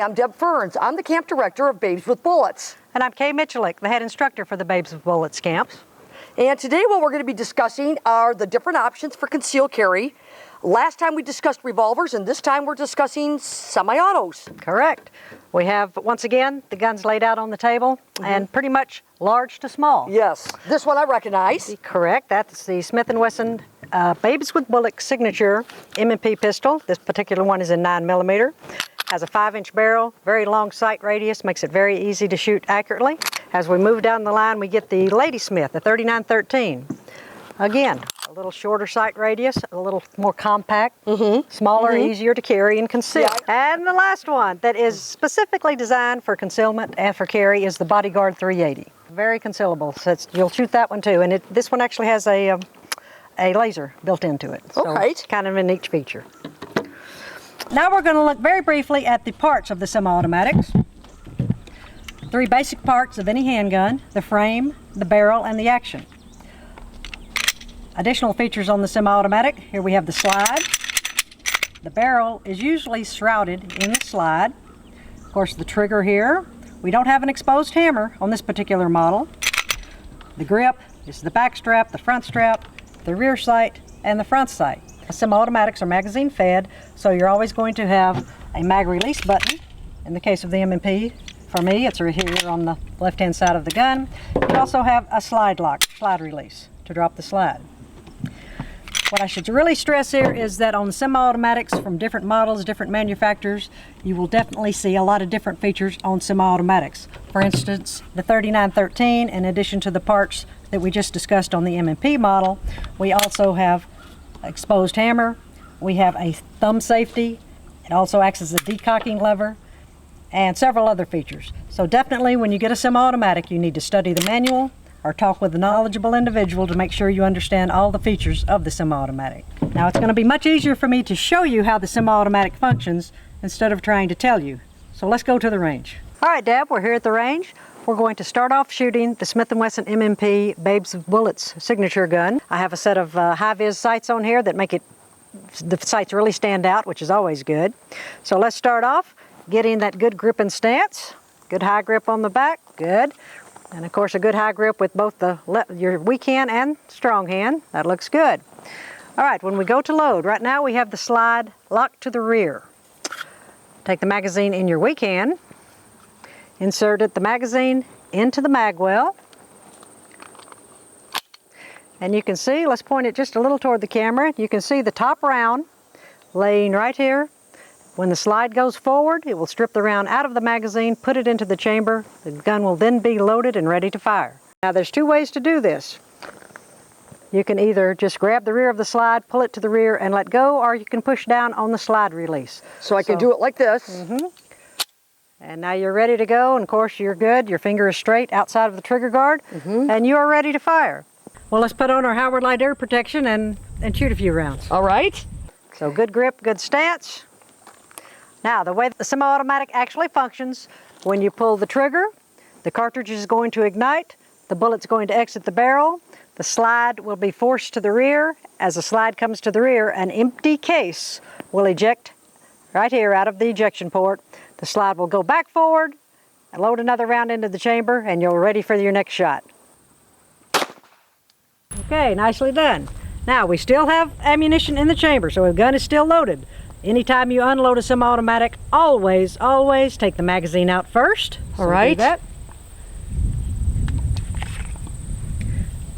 Hi, I'm Deb Ferns. I'm the camp director of Babes with Bullets. And I'm Kay Mitchellick, the head instructor for the Babes with Bullets camps. And today what we're going to be discussing are the different options for concealed carry. Last time we discussed revolvers, and this time we're discussing semi-autos. Correct. We have, once again, the guns laid out on the table, and pretty much large to small. Yes, this one I recognize. Correct. That's the Smith & Wesson Babes with Bullets signature M&P pistol. This particular one is in 9mm. Has a 5-inch barrel, very long sight radius, makes it very easy to shoot accurately. As we move down the line, we get the Ladysmith, the 3913. Again, a little shorter sight radius, a little more compact, smaller, easier to carry and conceal. Yeah. And the last one that is specifically designed for concealment and for carry is the Bodyguard 380. Very concealable, so you'll shoot that one too. And this one actually has a laser built into it. So it's kind of a neat feature. Now we're going to look very briefly at the parts of the semi-automatics. 3 basic parts of any handgun: the frame, the barrel, and the action. Additional features on the semi-automatic: here we have the slide. The barrel is usually shrouded in the slide. Of course, the trigger here. We don't have an exposed hammer on this particular model. The grip is the back strap, the front strap, the rear sight, and the front sight. Semi-automatics are magazine fed, so you're always going to have a mag release button. In the case of the M&P, for me, it's right here on the left-hand side of the gun. You also have a slide release to drop the slide. What I should really stress here is that on semi-automatics from different models, different manufacturers, you will definitely see a lot of different features on semi-automatics. For instance, the 3913, in addition to the parts that we just discussed on the M&P model, we also have exposed hammer, we have a thumb safety, it also acts as a decocking lever, and several other features. So definitely when you get a semi-automatic, you need to study the manual or talk with a knowledgeable individual to make sure you understand all the features of the semi-automatic. Now it's going to be much easier for me to show you how the semi-automatic functions instead of trying to tell you. So let's go to the range. All right, Deb, we're here at the range. We're going to start off shooting the Smith & Wesson M&P Babes with Bullets signature gun. I have a set of high-vis sights on here that make the sights really stand out, which is always good. So let's start off getting that good grip and stance. Good high grip on the back, good. And of course a good high grip with both your weak hand and strong hand. That looks good. All right, when we go to load, right now we have the slide locked to the rear. Take the magazine in your weak hand, insert the magazine into the mag well. And you can see, let's point it just a little toward the camera, you can see the top round laying right here. When the slide goes forward, it will strip the round out of the magazine, put it into the chamber. The gun will then be loaded and ready to fire. Now there's 2 ways to do this. You can either just grab the rear of the slide, pull it to the rear and let go, or you can push down on the slide release. So I can do it like this. And now you're ready to go, and of course you're good. Your finger is straight outside of the trigger guard, and you are ready to fire. Well, let's put on our Howard Light air protection and shoot a few rounds. All right. So good grip, good stance. Now, the way the semi-automatic actually functions, when you pull the trigger, the cartridge is going to ignite, the bullet's going to exit the barrel, the slide will be forced to the rear. As the slide comes to the rear, an empty case will eject right here out of the ejection port. The slide will go back forward and load another round into the chamber, and you're ready for your next shot. Okay, nicely done. Now, we still have ammunition in the chamber, so the gun is still loaded. Anytime you unload a semi-automatic, always take the magazine out first. All right. Do that.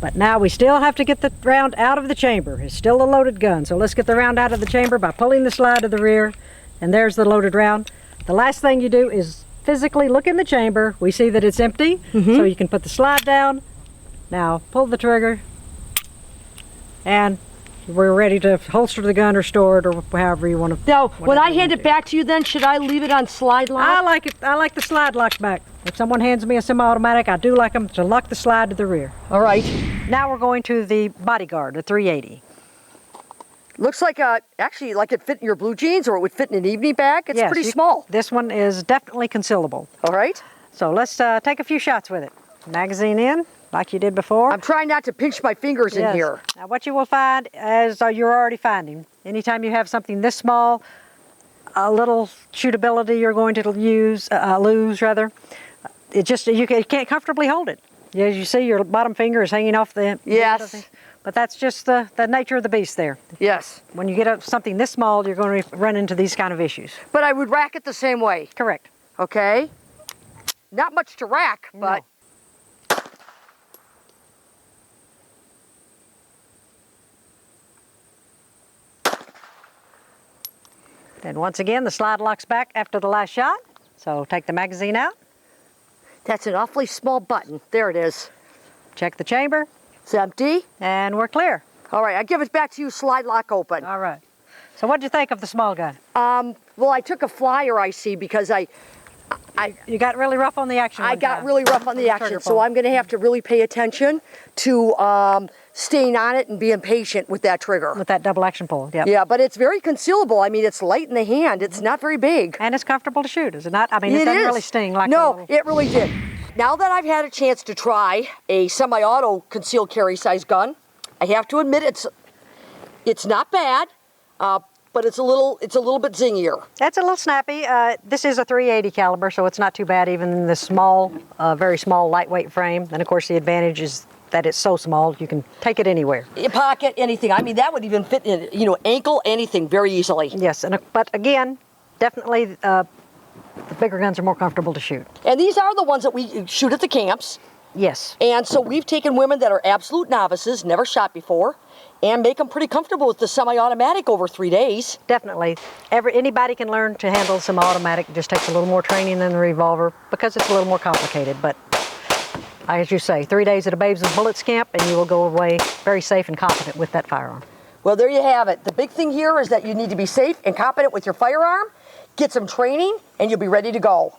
But now we still have to get the round out of the chamber. It's still a loaded gun, so let's get the round out of the chamber by pulling the slide to the rear, and there's the loaded round. The last thing you do is physically look in the chamber. We see that it's empty, so you can put the slide down. Now pull the trigger, and we're ready to holster the gun or store it, or however you want to. Now, when I hand it back to you, then should I leave it on slide lock? I like it. I like the slide locked back. If someone hands me a semi-automatic, I do like them to lock the slide to the rear. All right. Now we're going to the Bodyguard, the 380. Looks like actually like it fit in your blue jeans, or it would fit in an evening bag. It's pretty small. This one is definitely concealable. All right. So let's take a few shots with it. Magazine in, like you did before. I'm trying not to pinch my fingers in here. Now what you will find, as you're already finding, anytime you have something this small, a little shootability you're going to lose rather. It just, you can't comfortably hold it. As you see, your bottom finger is hanging off the Yes. But that's just the nature of the beast there. Yes. When you get up something this small, you're going to run into these kind of issues. But I would rack it the same way. Correct. Okay. Not much to rack, but. No. Then once again, the slide locks back after the last shot. So take the magazine out. That's an awfully small button. There it is. Check the chamber. It's empty. And we're clear. All right, I give it back to you, slide lock open. All right. So what did you think of the small gun? Well, I took a flyer, I see, because You got really rough on the action. I got really rough on the action, so I'm going to have to really pay attention to staying on it and being patient with that trigger. With that double action pull, yep. Yeah, but it's very concealable. I mean, it's light in the hand. It's not very big. And it's comfortable to shoot, is it not? I mean, it doesn't really sting like No, it really did. Now that I've had a chance to try a semi-auto concealed carry size gun, I have to admit it's not bad, but it's a little bit zingier. It's a little snappy. This is a .380 caliber, so it's not too bad even in this small, very small, lightweight frame. And of course, the advantage is that it's so small you can take it anywhere. Pocket, anything. I mean, that would even fit in, ankle, anything very easily. Yes, but again, definitely the bigger guns are more comfortable to shoot. And these are the ones that we shoot at the camps. Yes. And so we've taken women that are absolute novices, never shot before, and make them pretty comfortable with the semi-automatic over 3 days. Definitely. Anybody can learn to handle semi-automatic. It just takes a little more training than the revolver because it's a little more complicated. But as you say, 3 days at a Babes and Bullets camp and you will go away very safe and confident with that firearm. Well, there you have it. The big thing here is that you need to be safe and competent with your firearm, get some training, and you'll be ready to go.